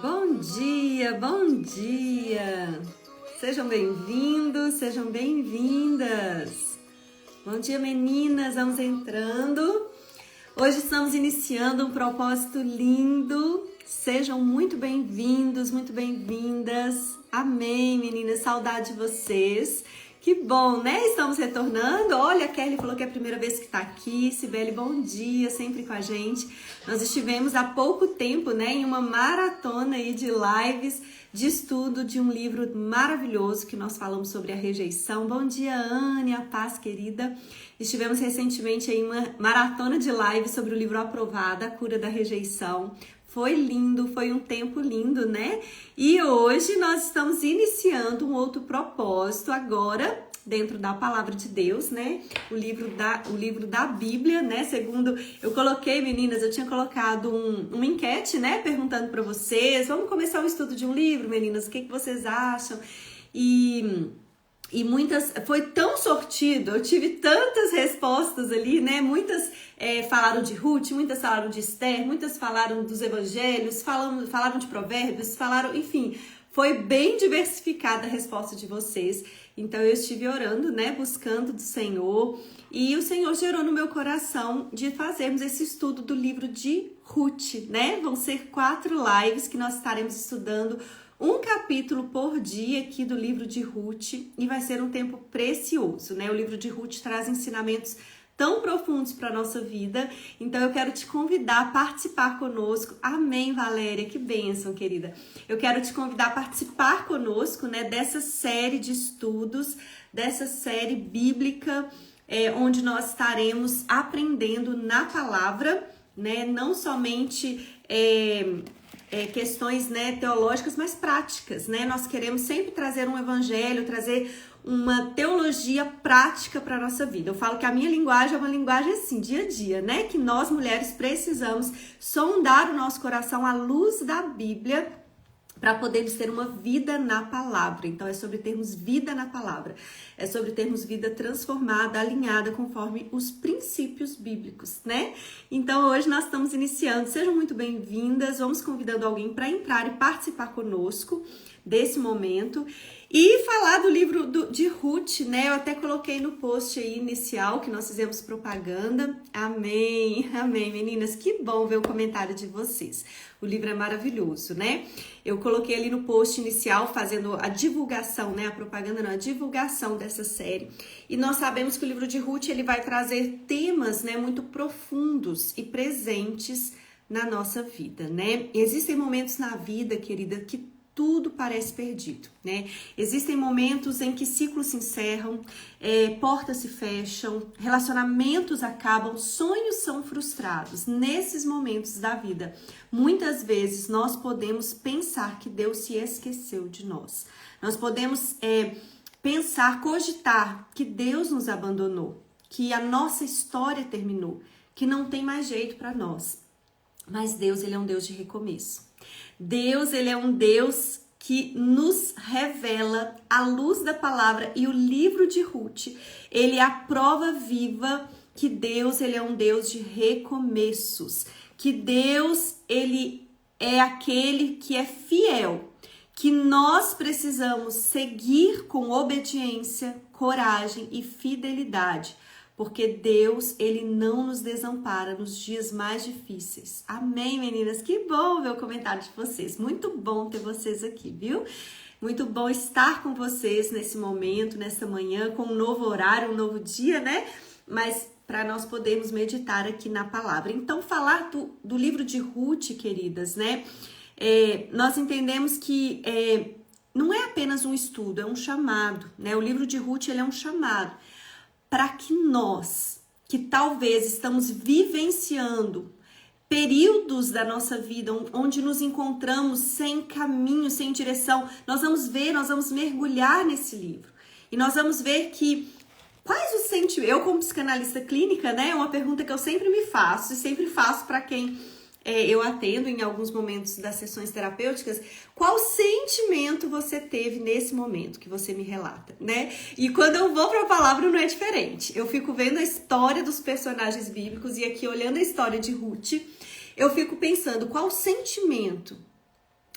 Bom dia, bom dia! Sejam bem-vindos, sejam bem-vindas! Bom dia, meninas! Vamos entrando. Hoje estamos iniciando um propósito lindo. Sejam muito bem-vindos, muito bem-vindas. Amém, meninas! Saudade de vocês. Que bom, né? Estamos retornando. Olha, a Kelly falou que é a primeira vez que está aqui. Sibeli, bom dia, sempre com a gente. Nós estivemos há pouco tempo, né, em uma maratona aí de lives de estudo de um livro maravilhoso que nós falamos sobre a rejeição. Bom dia, Anne, a paz, querida. Estivemos recentemente em uma maratona de lives sobre o livro Aprovada, a cura da rejeição. Foi lindo, foi um tempo lindo, né? E hoje nós estamos iniciando um outro propósito agora, dentro da palavra de Deus, né? O livro da Bíblia, né? Segundo, eu coloquei, meninas, eu tinha colocado uma enquete, né? Perguntando para vocês, vamos começar o estudo de um livro, meninas? O que vocês acham? E muitas, foi tão sortido, eu tive tantas respostas ali, né? Muitas falaram de Ruth, muitas falaram de Esther, muitas falaram dos evangelhos, falaram de provérbios, enfim, foi bem diversificada a resposta de vocês. Então eu estive orando, né? Buscando do Senhor, e o Senhor gerou no meu coração de fazermos esse estudo do livro de Ruth, né? Vão ser 4 lives que nós estaremos estudando um capítulo por dia aqui do livro de Ruth, e vai ser um tempo precioso, né? O livro de Ruth traz ensinamentos tão profundos para a nossa vida, então eu quero te convidar a participar conosco. Amém, Valéria, que bênção, querida. Eu quero te convidar a participar conosco, né, dessa série de estudos, dessa série bíblica, onde nós estaremos aprendendo na palavra, né, não somente questões, né, teológicas, mas práticas, né? Nós queremos sempre trazer um evangelho, trazer uma teologia prática para a nossa vida. Eu falo que a minha linguagem é uma linguagem assim, dia a dia, né? Que nós mulheres precisamos sondar o nosso coração à luz da Bíblia para podermos ter uma vida na palavra. Então é sobre termos vida na palavra, é sobre termos vida transformada, alinhada conforme os princípios bíblicos, né? Então hoje nós estamos iniciando, sejam muito bem-vindas, vamos convidando alguém para entrar e participar conosco desse momento e falar do livro de Ruth, né? Eu até coloquei no post aí inicial que nós fizemos propaganda. Amém, amém, meninas, que bom ver o comentário de vocês. O livro é maravilhoso, né? Eu coloquei ali no post inicial fazendo a divulgação, né? A propaganda não, a divulgação dessa série. E nós sabemos que o livro de Ruth, ele vai trazer temas, né, muito profundos e presentes na nossa vida, né? Existem momentos na vida, querida, que tudo parece perdido, né? Existem momentos em que ciclos se encerram, portas se fecham, relacionamentos acabam, sonhos são frustrados. Nesses momentos da vida, muitas vezes nós podemos pensar que Deus se esqueceu de nós. Nós podemos pensar, cogitar que Deus nos abandonou, que a nossa história terminou, que não tem mais jeito para nós. Mas Deus, ele é um Deus de recomeço. Deus, ele é um Deus que nos revela a luz da palavra, e o livro de Ruth, ele é a prova viva que Deus, ele é um Deus de recomeços, que Deus, ele é aquele que é fiel, que nós precisamos seguir com obediência, coragem e fidelidade, porque Deus, ele não nos desampara nos dias mais difíceis. Amém, meninas? Que bom ver o comentário de vocês. Muito bom ter vocês aqui, viu? Muito bom estar com vocês nesse momento, nessa manhã, com um novo horário, um novo dia, né? Mas para nós podermos meditar aqui na palavra. Então, falar do livro de Ruth, queridas, né? Nós entendemos que não é apenas um estudo, é um chamado, né? O livro de Ruth, ele é um chamado para que nós, que talvez estamos vivenciando períodos da nossa vida onde nos encontramos sem caminho, sem direção, nós vamos mergulhar nesse livro. E nós vamos ver que quais os sentimentos. Eu, como psicanalista clínica, né, é uma pergunta que eu sempre me faço, e sempre faço para quem eu atendo em alguns momentos das sessões terapêuticas. Qual sentimento você teve nesse momento que você me relata, né? E quando eu vou para a palavra não é diferente. Eu fico vendo a história dos personagens bíblicos, e aqui olhando a história de Ruth, eu fico pensando qual sentimento,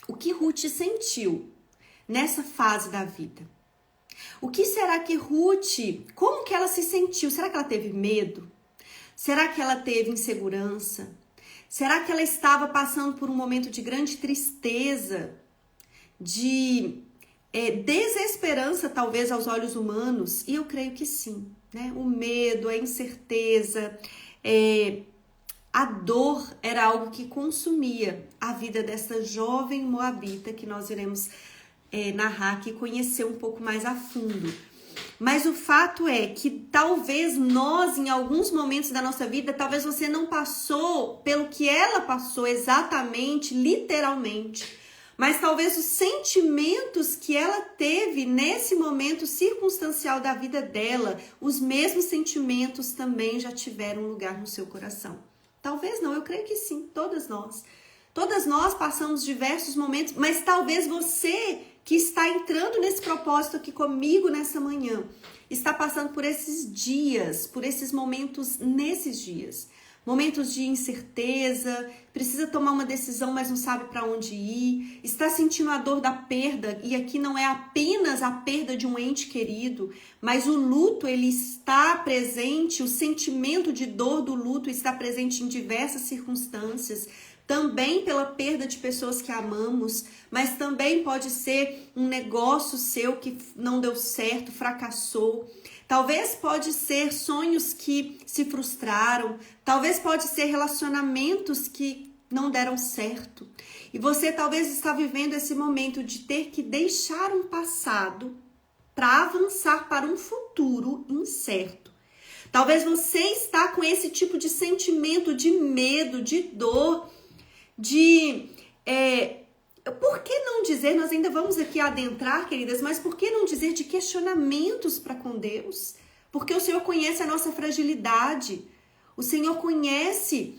o que Ruth sentiu nessa fase da vida. O que será que Ruth, como que ela se sentiu? Será que ela teve medo? Será que ela teve insegurança? Será que ela estava passando por um momento de grande tristeza, de desesperança, talvez, aos olhos humanos? E eu creio que sim, né? O medo, a incerteza, a dor era algo que consumia a vida dessa jovem moabita que nós iremos narrar aqui, conhecer um pouco mais a fundo. Mas o fato é que talvez nós, em alguns momentos da nossa vida, talvez você não passou pelo que ela passou exatamente, literalmente, mas talvez os sentimentos que ela teve nesse momento circunstancial da vida dela, os mesmos sentimentos também já tiveram lugar no seu coração. Talvez não, eu creio que sim, todas nós. Todas nós passamos diversos momentos, mas talvez você que está entrando nesse propósito aqui comigo nessa manhã, está passando por esses dias, por esses momentos nesses dias. Momentos de incerteza, precisa tomar uma decisão, mas não sabe para onde ir, está sentindo a dor da perda, e aqui não é apenas a perda de um ente querido, mas o luto, ele está presente, o sentimento de dor do luto está presente em diversas circunstâncias, também pela perda de pessoas que amamos, mas também pode ser um negócio seu que não deu certo, fracassou. Talvez pode ser sonhos que se frustraram, talvez pode ser relacionamentos que não deram certo. E você talvez está vivendo esse momento de ter que deixar um passado para avançar para um futuro incerto. Talvez você está com esse tipo de sentimento de medo, de dor, por que não dizer, nós ainda vamos aqui adentrar, queridas, mas por que não dizer de questionamentos para com Deus? Porque o Senhor conhece a nossa fragilidade, o Senhor conhece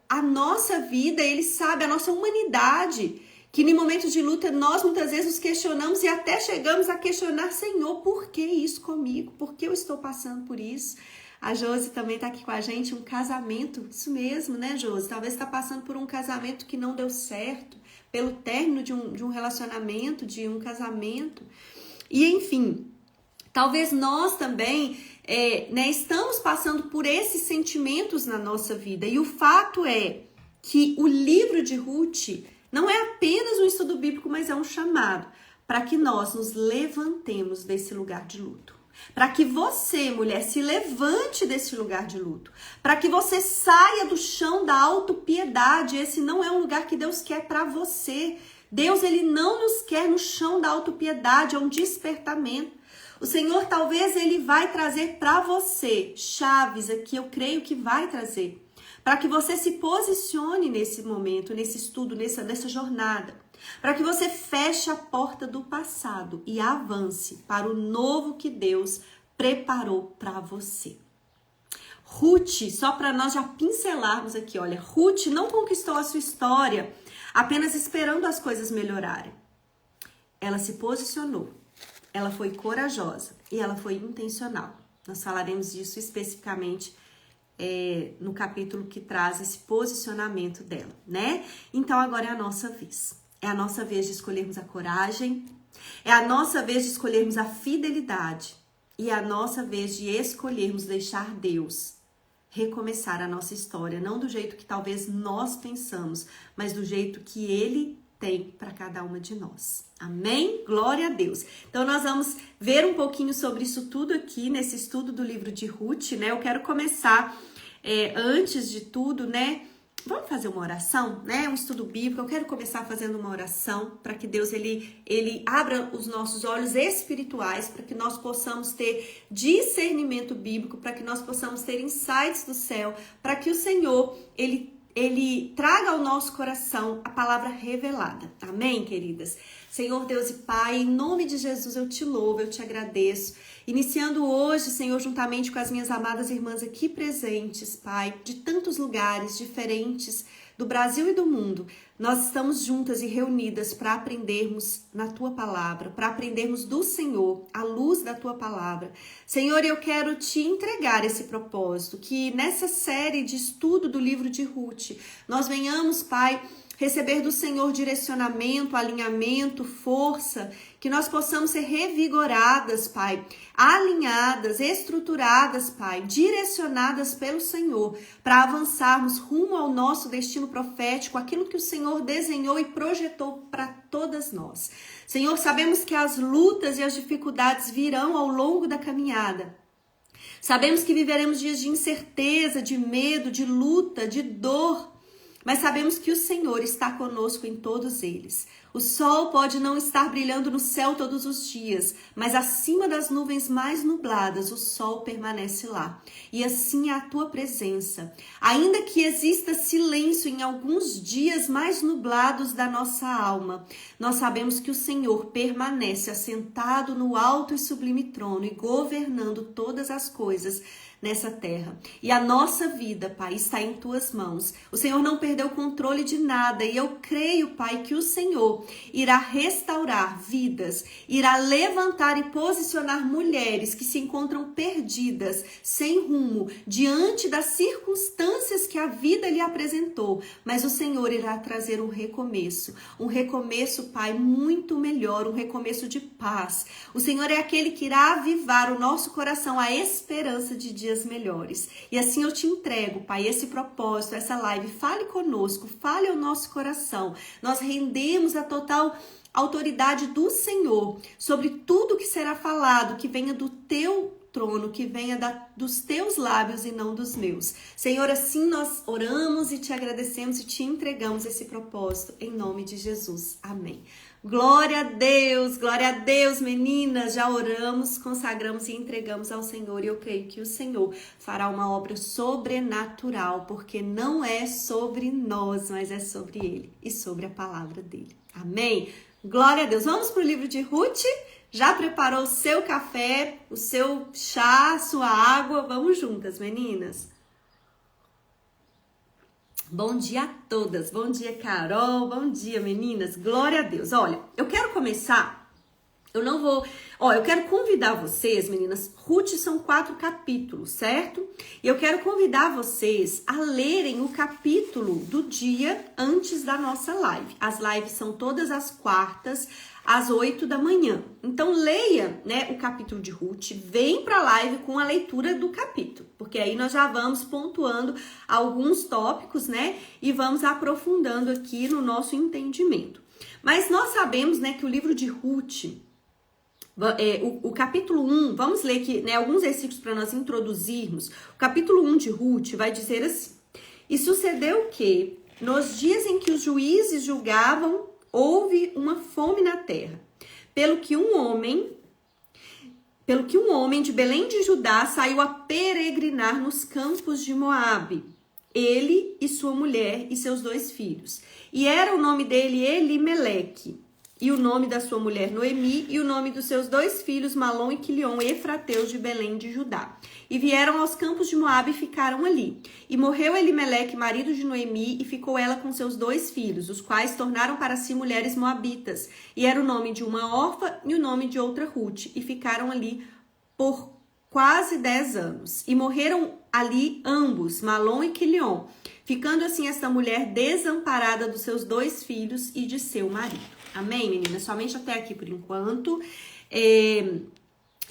a nossa vida, Ele sabe a nossa humanidade, que em momentos de luta nós muitas vezes nos questionamos e até chegamos a questionar, Senhor, por que isso comigo? Por que eu estou passando por isso? A Josi também está aqui com a gente, um casamento, isso mesmo, né, Josi? Talvez está passando por um casamento que não deu certo, pelo término de um relacionamento, de um casamento. E, enfim, talvez nós também estamos passando por esses sentimentos na nossa vida. E o fato é que o livro de Ruth não é apenas um estudo bíblico, mas é um chamado para que nós nos levantemos desse lugar de luto. Para que você, mulher, se levante desse lugar de luto. Para que você saia do chão da autopiedade. Esse não é um lugar que Deus quer para você. Deus, Ele não nos quer no chão da autopiedade, é um despertamento. O Senhor, talvez, Ele vai trazer para você chaves aqui, eu creio que vai trazer. Para que você se posicione nesse momento, nesse estudo, nessa jornada. Para que você feche a porta do passado e avance para o novo que Deus preparou para você. Ruth, só para nós já pincelarmos aqui, olha, Ruth não conquistou a sua história apenas esperando as coisas melhorarem. Ela se posicionou, ela foi corajosa e ela foi intencional. Nós falaremos disso especificamente no capítulo que traz esse posicionamento dela, né? Então agora é a nossa vez. É a nossa vez de escolhermos a coragem, é a nossa vez de escolhermos a fidelidade e é a nossa vez de escolhermos deixar Deus recomeçar a nossa história, não do jeito que talvez nós pensamos, mas do jeito que Ele tem para cada uma de nós. Amém? Glória a Deus. Então nós vamos ver um pouquinho sobre isso tudo aqui nesse estudo do livro de Ruth, né? Eu quero começar antes de tudo, né? Vamos fazer uma oração, né? Um estudo bíblico. Eu quero começar fazendo uma oração para que Deus ele abra os nossos olhos espirituais, para que nós possamos ter discernimento bíblico, para que nós possamos ter insights do céu, para que o Senhor ele traga ao nosso coração a palavra revelada. Amém, queridas? Senhor Deus e Pai, em nome de Jesus eu te louvo, eu te agradeço. Iniciando hoje, Senhor, juntamente com as minhas amadas irmãs aqui presentes, Pai, de tantos lugares diferentes do Brasil e do mundo, nós estamos juntas e reunidas para aprendermos na Tua Palavra, para aprendermos do Senhor, à luz da Tua Palavra. Senhor, eu quero Te entregar esse propósito, que nessa série de estudo do livro de Ruth, nós venhamos, Pai, receber do Senhor direcionamento, alinhamento, força, que nós possamos ser revigoradas, Pai, alinhadas, estruturadas, Pai, direcionadas pelo Senhor, para avançarmos rumo ao nosso destino profético, aquilo que o Senhor desenhou e projetou para todas nós. Senhor, sabemos que as lutas e as dificuldades virão ao longo da caminhada. Sabemos que viveremos dias de incerteza, de medo, de luta, de dor, mas sabemos que o Senhor está conosco em todos eles. O sol pode não estar brilhando no céu todos os dias, mas acima das nuvens mais nubladas, o sol permanece lá. E assim é a tua presença. Ainda que exista silêncio em alguns dias mais nublados da nossa alma, nós sabemos que o Senhor permanece assentado no alto e sublime trono e governando todas as coisas nessa terra. E a nossa vida, Pai, está em tuas mãos. O Senhor não perdeu o controle de nada e eu creio, Pai, que o Senhor irá restaurar vidas, irá levantar e posicionar mulheres que se encontram perdidas, sem rumo, diante das circunstâncias que a vida lhe apresentou. Mas o Senhor irá trazer um recomeço, Pai, muito melhor, um recomeço de paz. O Senhor é aquele que irá avivar o nosso coração à esperança de dias melhores. E assim eu te entrego, Pai, esse propósito, essa live. Fale conosco, fale ao nosso coração. Nós rendemos a total autoridade do Senhor sobre tudo que será falado, que venha do teu trono, que venha dos teus lábios e não dos meus. Senhor, assim nós oramos e te agradecemos e te entregamos esse propósito em nome de Jesus. Amém. Glória a Deus, meninas, já oramos, consagramos e entregamos ao Senhor e eu creio que o Senhor fará uma obra sobrenatural, porque não é sobre nós, mas é sobre Ele e sobre a palavra dEle. Amém? Glória a Deus. Vamos para o livro de Ruth? Já preparou o seu café, o seu chá, sua água? Vamos juntas, meninas. Bom dia a todas, bom dia Carol, bom dia meninas, glória a Deus. Olha, eu quero começar, eu quero convidar vocês, meninas, Ruth são 4 capítulos, certo? E eu quero convidar vocês a lerem o capítulo do dia antes da nossa live. As lives são todas as quartas, às 8 da manhã. Então, leia, né, o capítulo de Ruth, vem para a live com a leitura do capítulo, porque aí nós já vamos pontuando alguns tópicos, né, e vamos aprofundando aqui no nosso entendimento. Mas nós sabemos, né, que o livro de Ruth, o capítulo 1, vamos ler aqui, né, alguns versículos para nós introduzirmos. O capítulo 1 de Ruth vai dizer assim: E sucedeu que, nos dias em que os juízes julgavam, houve uma fome na terra, pelo que um homem de Belém de Judá saiu a peregrinar nos campos de Moabe, ele e sua mulher e seus 2 filhos. E era o nome dele Elimeleque, e o nome da sua mulher Noemi, e o nome dos seus 2 filhos Malom e Quilion, efrateus de Belém de Judá. E vieram aos campos de Moabe e ficaram ali. E morreu Elimeleque, marido de Noemi, e ficou ela com seus 2 filhos, os quais tornaram para si mulheres moabitas. E era o nome de uma órfã e o nome de outra Ruth. E ficaram ali por quase 10 anos. E morreram ali ambos, Malom e Quilion, ficando assim esta mulher desamparada dos seus 2 filhos e de seu marido. Amém, meninas? Somente até aqui por enquanto.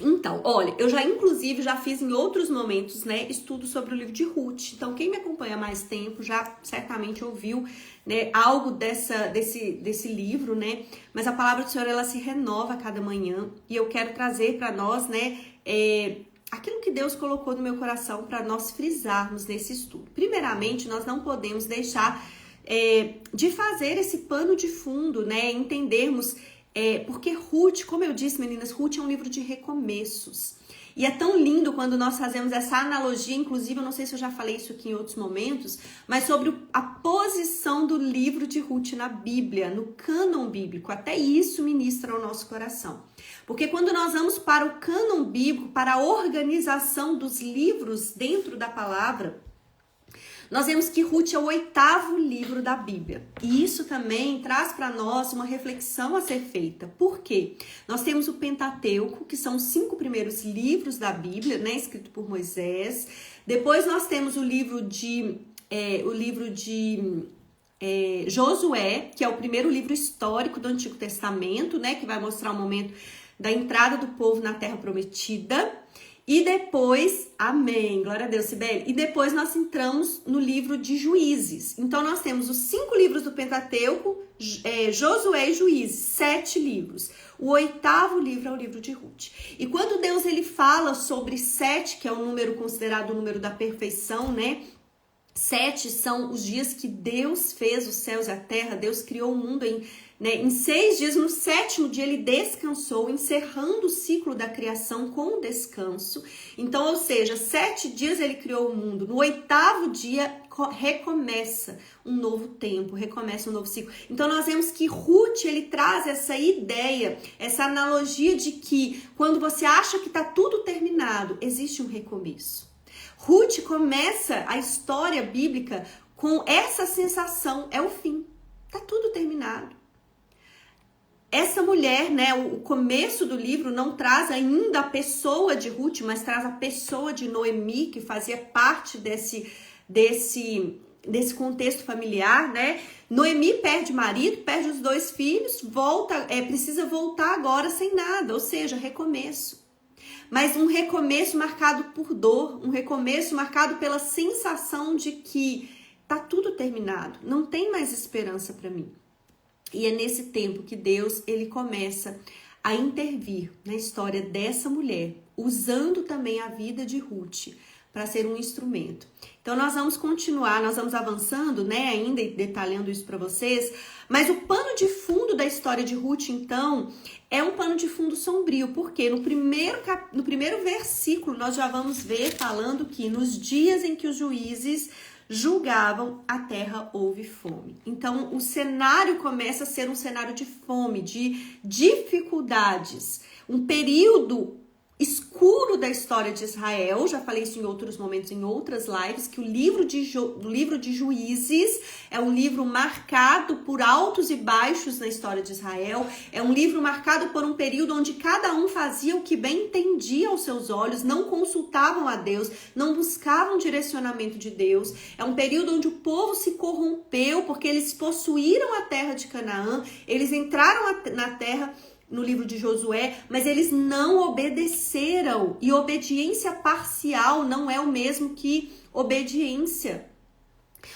Então, olha, eu inclusive já fiz em outros momentos, né, estudo sobre o livro de Ruth. Então, quem me acompanha há mais tempo já certamente ouviu, né, algo desse livro, né? Mas a palavra do Senhor, ela se renova a cada manhã. E eu quero trazer para nós, né, aquilo que Deus colocou no meu coração para nós frisarmos nesse estudo. Primeiramente, nós não podemos deixar de fazer esse pano de fundo, né? Entendermos, porque Ruth, como eu disse, meninas, Ruth é um livro de recomeços. E é tão lindo quando nós fazemos essa analogia, inclusive, eu não sei se eu já falei isso aqui em outros momentos, mas sobre a posição do livro de Ruth na Bíblia, no cânon bíblico. Até isso ministra ao nosso coração. Porque quando nós vamos para o cânon bíblico, para a organização dos livros dentro da palavra, nós vemos que Ruth é o 8º livro da Bíblia. E isso também traz para nós uma reflexão a ser feita. Por quê? Nós temos o Pentateuco, que são os 5 primeiros livros da Bíblia, né, escrito por Moisés. Depois nós temos o livro de Josué, que é o primeiro livro histórico do Antigo Testamento, né? Que vai mostrar o momento da entrada do povo na Terra Prometida. E depois, amém, glória a Deus, Sibeli. E depois nós entramos no livro de Juízes. Então nós temos os 5 livros do Pentateuco, Josué e Juízes, 7 livros. O 8º livro é o livro de Ruth. E quando Deus ele fala sobre 7, que é um número considerado o número da perfeição, né? 7 são os dias que Deus fez os céus e a terra. Deus criou o mundo em 6 dias. No 7º dia ele descansou, encerrando o ciclo da criação com o descanso. Então, ou seja, 7 dias ele criou o mundo. No 8º dia recomeça um novo tempo, recomeça um novo ciclo. Então nós vemos que Ruth ele traz essa ideia, essa analogia de que quando você acha que está tudo terminado, existe um recomeço. Ruth começa a história bíblica com essa sensação, é o fim, tá tudo terminado. Essa mulher, né, o começo do livro não traz ainda a pessoa de Ruth, mas traz a pessoa de Noemi, que fazia parte desse contexto familiar, né? Noemi perde marido, perde os 2 filhos, precisa voltar agora sem nada, ou seja, recomeço. Mas um recomeço marcado por dor, um recomeço marcado pela sensação de que tá tudo terminado, não tem mais esperança para mim. E é nesse tempo que Deus ele começa a intervir na história dessa mulher, usando também a vida de Ruth para ser um instrumento. Então nós vamos continuar, nós vamos avançando, né, ainda e detalhando isso para vocês, mas o pano de fundo da história de Ruth, então, é um pano de fundo sombrio, porque no primeiro versículo nós já vamos ver falando que nos dias em que os juízes julgavam, a terra houve fome. Então o cenário começa a ser um cenário de fome, de dificuldades, um período escuro da história de Israel. Já falei isso em outros momentos, em outras lives, que o livro de Juízes é um livro marcado por altos e baixos na história de Israel. É um livro marcado por um período onde cada um fazia o que bem entendia aos seus olhos, não consultavam a Deus, não buscavam direcionamento de Deus. É um período onde o povo se corrompeu porque eles possuíram a terra de Canaã, eles entraram na terra no livro de Josué, mas eles não obedeceram. E obediência parcial não é o mesmo que obediência.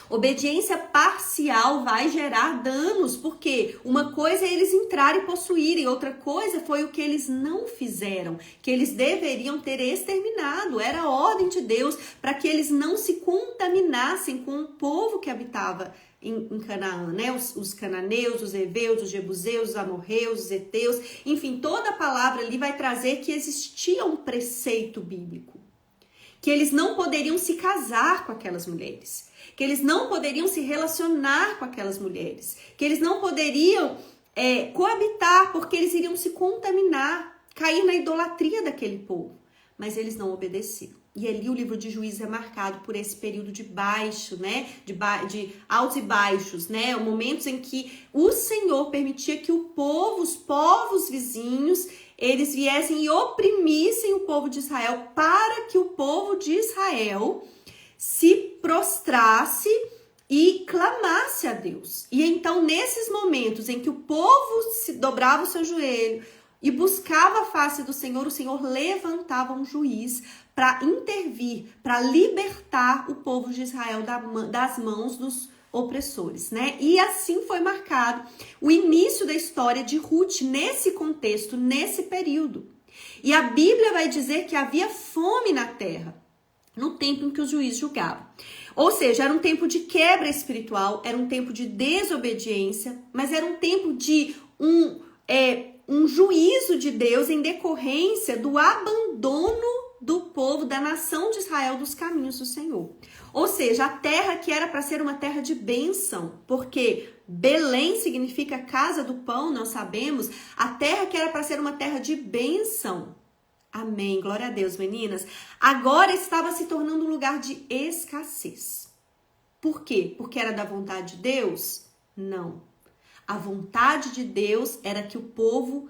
Obediência parcial vai gerar danos, porque uma coisa é eles entrarem e possuírem, outra coisa foi o que eles não fizeram, que eles deveriam ter exterminado. Era a ordem de Deus para que eles não se contaminassem com o povo que habitava em Canaã, né? Os cananeus, os heveus, os jebuseus, os amorreus, os heteus, enfim, toda a palavra ali vai trazer que existia um preceito bíblico, que eles não poderiam se casar com aquelas mulheres, que eles não poderiam se relacionar com aquelas mulheres, que eles não poderiam coabitar, porque eles iriam se contaminar, cair na idolatria daquele povo, mas eles não obedeceram. E ali o livro de Juízes é marcado por esse período de baixo, né? De altos e baixos, né? Momentos em que o Senhor permitia que o povo, os povos vizinhos, eles viessem e oprimissem o povo de Israel, para que o povo de Israel se prostrasse e clamasse a Deus. E então, nesses momentos em que o povo se dobrava o seu joelho e buscava a face do Senhor, o Senhor levantava um juiz para intervir, para libertar o povo de Israel das mãos dos opressores, né? E assim foi marcado o início da história de Ruth nesse contexto, nesse período. E a Bíblia vai dizer que havia fome na terra no tempo em que os juízes julgavam. Ou seja, era um tempo de quebra espiritual, era um tempo de desobediência, mas era um tempo de um juízo de Deus em decorrência do abandono do povo, da nação de Israel, dos caminhos do Senhor. Ou seja, a terra que era para ser uma terra de bênção, porque Belém significa casa do pão, nós sabemos, a terra que era para ser uma terra de bênção. Amém, glória a Deus, meninas. Agora estava se tornando um lugar de escassez. Por quê? Porque era da vontade de Deus? Não. A vontade de Deus era que o povo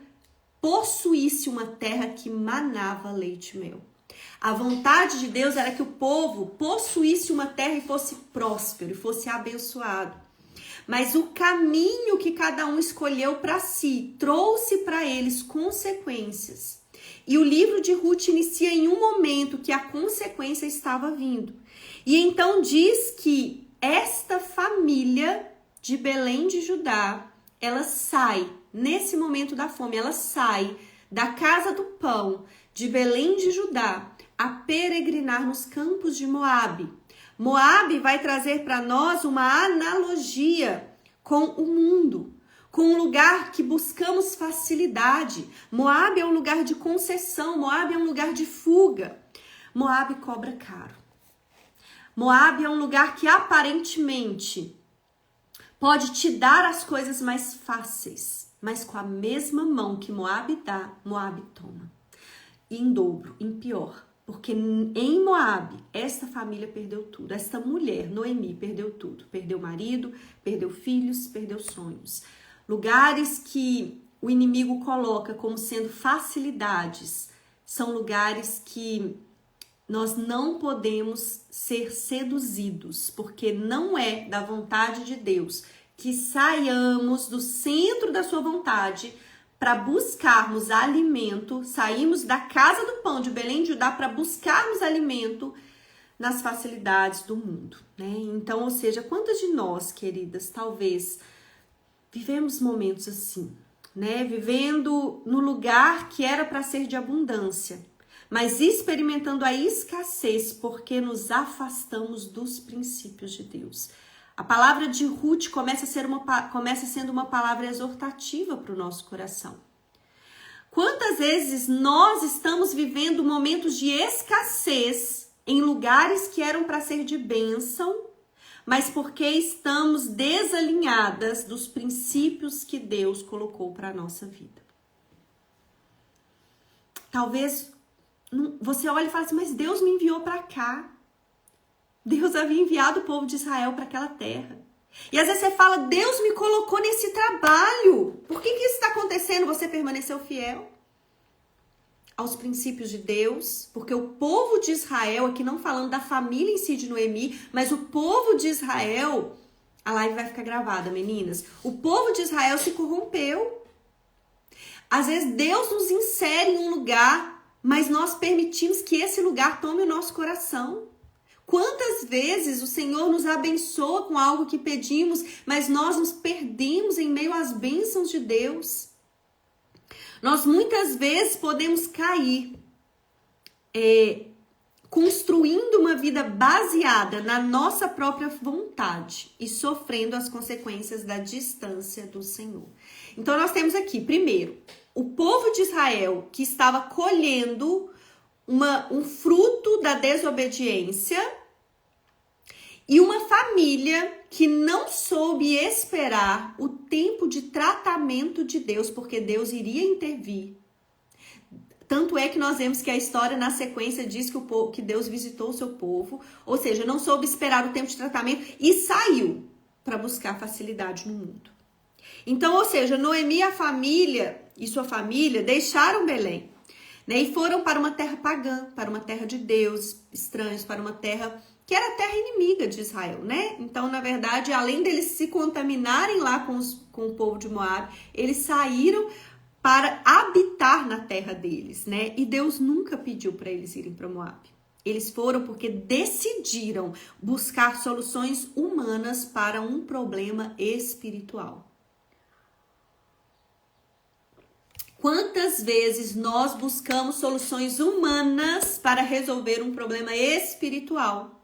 possuísse uma terra que manava leite e mel. A vontade de Deus era que o povo possuísse uma terra e fosse próspero, e fosse abençoado. Mas o caminho que cada um escolheu para si trouxe para eles consequências. E o livro de Ruth inicia em um momento que a consequência estava vindo. E então diz que esta família de Belém de Judá, ela sai, nesse momento da fome, ela sai da casa do pão de Belém de Judá a peregrinar nos campos de Moabe. Moabe vai trazer para nós uma analogia com o mundo, com um lugar que buscamos facilidade. Moabe é um lugar de concessão, Moabe é um lugar de fuga. Moabe cobra caro. Moabe é um lugar que aparentemente pode te dar as coisas mais fáceis, mas com a mesma mão que Moabe dá, Moabe toma. E em dobro, em pior. Porque em Moabe, esta família perdeu tudo. Esta mulher, Noemi, perdeu tudo. Perdeu marido, perdeu filhos, perdeu sonhos. Lugares que o inimigo coloca como sendo facilidades são lugares que nós não podemos ser seduzidos, porque não é da vontade de Deus que saiamos do centro da sua vontade para buscarmos alimento, saímos da casa do pão de Belém de Judá para buscarmos alimento nas facilidades do mundo, né? Então, ou seja, quantas de nós, queridas, talvez vivemos momentos assim, né? Vivendo no lugar que era para ser de abundância, mas experimentando a escassez porque nos afastamos dos princípios de Deus. A palavra de Ruth começa sendo uma palavra exortativa para o nosso coração. Quantas vezes nós estamos vivendo momentos de escassez em lugares que eram para ser de bênção, mas porque estamos desalinhadas dos princípios que Deus colocou para a nossa vida. Talvez você olhe e fale assim, mas Deus me enviou para cá. Deus havia enviado o povo de Israel para aquela terra. E às vezes você fala, Deus me colocou nesse trabalho. Por que isso está acontecendo? Você permaneceu fiel aos princípios de Deus. Porque o povo de Israel, aqui não falando da família em si de Noemi, mas o povo de Israel, a live vai ficar gravada, meninas. O povo de Israel se corrompeu. Às vezes Deus nos insere em um lugar, mas nós permitimos que esse lugar tome o nosso coração. Quantas vezes o Senhor nos abençoa com algo que pedimos, mas nós nos perdemos em meio às bênçãos de Deus. Nós muitas vezes podemos cair construindo uma vida baseada na nossa própria vontade e sofrendo as consequências da distância do Senhor. Então nós temos aqui, primeiro, o povo de Israel que estava colhendo um fruto da desobediência e uma família que não soube esperar o tempo de tratamento de Deus, porque Deus iria intervir. Tanto é que nós vemos que a história na sequência diz que Deus visitou o seu povo, ou seja, não soube esperar o tempo de tratamento e saiu para buscar facilidade no mundo. Então, ou seja, Noemi e sua família deixaram Belém, né, e foram para uma terra pagã, para uma terra de deuses estranhos, para uma terra que era a terra inimiga de Israel, né? Então, na verdade, além deles se contaminarem lá com o povo de Moabe, eles saíram para habitar na terra deles, né? E Deus nunca pediu para eles irem para Moabe. Eles foram porque decidiram buscar soluções humanas para um problema espiritual. Quantas vezes nós buscamos soluções humanas para resolver um problema espiritual?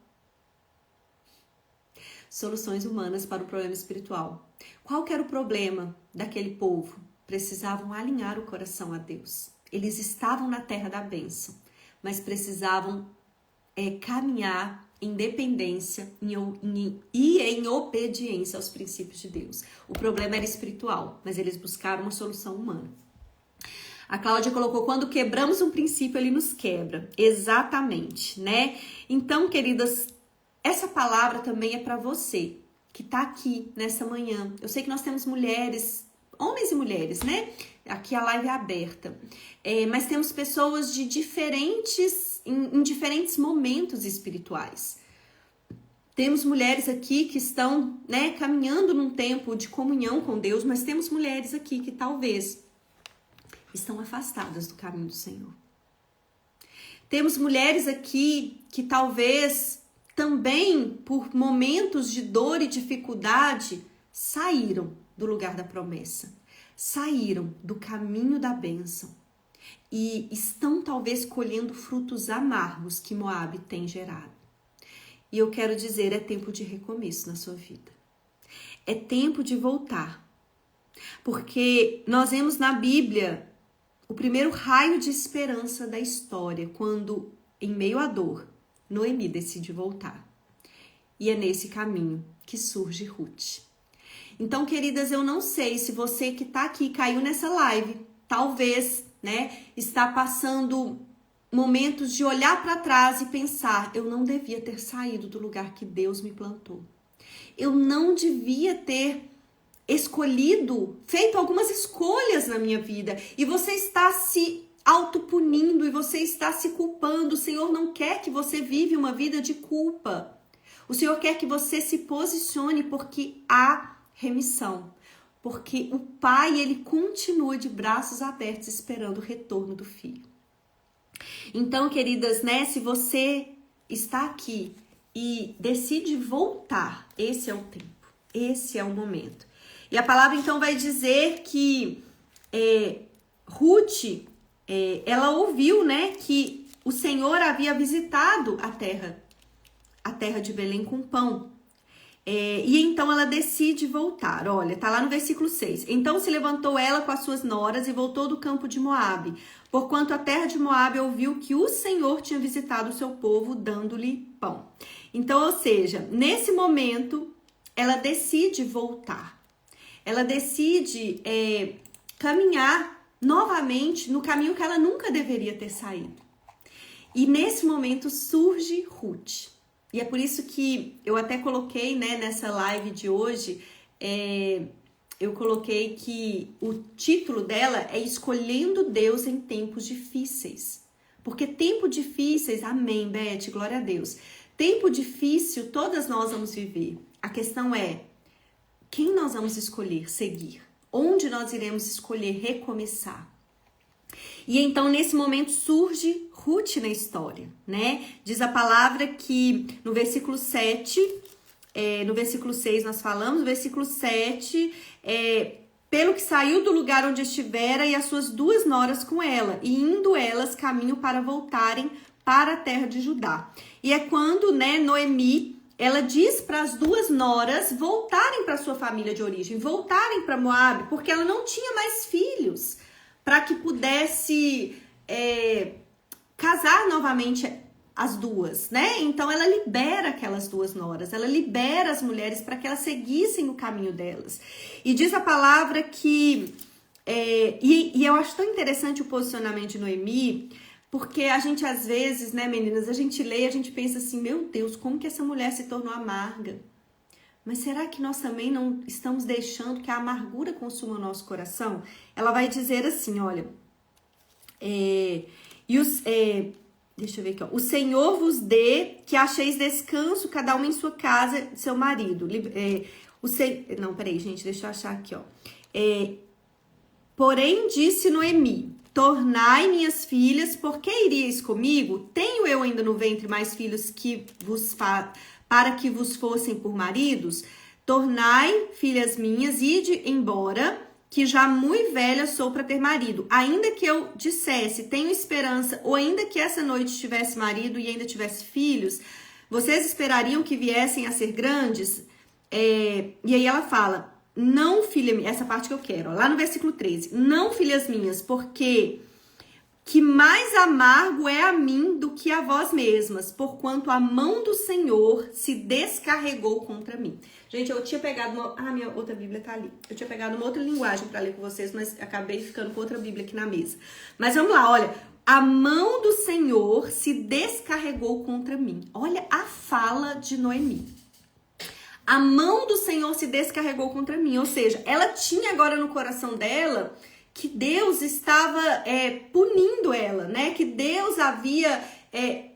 Soluções humanas para o problema espiritual. Qual que era o problema daquele povo? Precisavam alinhar o coração a Deus. Eles estavam na terra da bênção, mas precisavam caminhar em dependência e em obediência aos princípios de Deus. O problema era espiritual, mas eles buscaram uma solução humana. A Cláudia colocou, quando quebramos um princípio, ele nos quebra. Exatamente, né? Então, queridas, essa palavra também é para você que tá aqui nessa manhã. Eu sei que nós temos mulheres, homens e mulheres, né? Aqui a live é aberta. Mas temos pessoas de em diferentes momentos espirituais. Temos mulheres aqui que estão, né, caminhando num tempo de comunhão com Deus, mas temos mulheres aqui que talvez estão afastadas do caminho do Senhor. Temos mulheres aqui que talvez também, por momentos de dor e dificuldade, saíram do lugar da promessa, saíram do caminho da bênção e estão talvez colhendo frutos amargos que Moabe tem gerado. E eu quero dizer, é tempo de recomeço na sua vida. É tempo de voltar. Porque nós vemos na Bíblia o primeiro raio de esperança da história, quando, em meio à dor, Noemi decide voltar. E é nesse caminho que surge Ruth. Então, queridas, eu não sei se você que está aqui caiu nessa live, talvez, né, está passando momentos de olhar para trás e pensar, eu não devia ter saído do lugar que Deus me plantou. Eu não devia ter escolhido, feito algumas escolhas na minha vida. E você está se autopunindo e você está se culpando. O Senhor não quer que você vive uma vida de culpa. O Senhor quer que você se posicione porque há remissão. Porque o Pai, ele continua de braços abertos esperando o retorno do Filho. Então, queridas, né, se você está aqui e decide voltar, esse é o tempo, esse é o momento. E a palavra então vai dizer que Ruth, ela ouviu, né, que o Senhor havia visitado a terra de Belém com pão. E então ela decide voltar. Olha, tá lá no versículo 6. Então se levantou ela com as suas noras e voltou do campo de Moabe, porquanto a terra de Moabe ouviu que o Senhor tinha visitado o seu povo, dando-lhe pão. Então, ou seja, nesse momento, ela decide voltar. Ela decide caminhar novamente no caminho que ela nunca deveria ter saído. E nesse momento surge Ruth. E é por isso que eu até coloquei, né, nessa live de hoje, eu coloquei que o título dela é Escolhendo Deus em Tempos Difíceis. Porque tempo difíceis, amém, Beth, glória a Deus. Tempo difícil todas nós vamos viver. A questão é, quem nós vamos escolher seguir? Onde nós iremos escolher recomeçar? E então, nesse momento, surge Ruth na história, né? Diz a palavra que no versículo 7, no versículo 6 nós falamos, no versículo 7, pelo que saiu do lugar onde estivera e as suas duas noras com ela, e indo elas caminho para voltarem para a terra de Judá. E é quando, né, Noemi, ela diz para as duas noras voltarem para sua família de origem, voltarem para Moabe, porque ela não tinha mais filhos, para que pudesse casar novamente as duas, né? Então ela libera aquelas duas noras, ela libera as mulheres para que elas seguissem o caminho delas. E diz a palavra que, e eu acho tão interessante o posicionamento de Noemi, porque a gente às vezes, né, meninas, a gente lê e a gente pensa assim, meu Deus, como que essa mulher se tornou amarga? Mas será que nós também não estamos deixando que a amargura consuma o nosso coração? Ela vai dizer assim, olha, deixa eu ver aqui, ó. O Senhor vos dê que acheis descanso, cada um em sua casa, seu marido. Não, peraí, gente, deixa eu achar aqui, ó. Porém, disse Noemi, tornai minhas filhas, por que iríeis comigo? Tenho eu ainda no ventre mais filhos que para que vos fossem por maridos? Tornai, filhas minhas, ide embora, que já muito velha sou para ter marido. Ainda que eu dissesse, tenho esperança, ou ainda que essa noite tivesse marido e ainda tivesse filhos, vocês esperariam que viessem a ser grandes? E aí ela fala, não, filha minha, essa parte que eu quero, ó, lá no versículo 13, não, filhas minhas, porque que mais amargo é a mim do que a vós mesmas, porquanto a mão do Senhor se descarregou contra mim. Gente, eu tinha pegado minha outra Bíblia tá ali. Eu tinha pegado uma outra linguagem para ler com vocês, mas acabei ficando com outra Bíblia aqui na mesa. Mas vamos lá, olha. A mão do Senhor se descarregou contra mim. Olha a fala de Noemi. A mão do Senhor se descarregou contra mim. Ou seja, ela tinha agora no coração dela que Deus estava punindo ela, né? Que Deus havia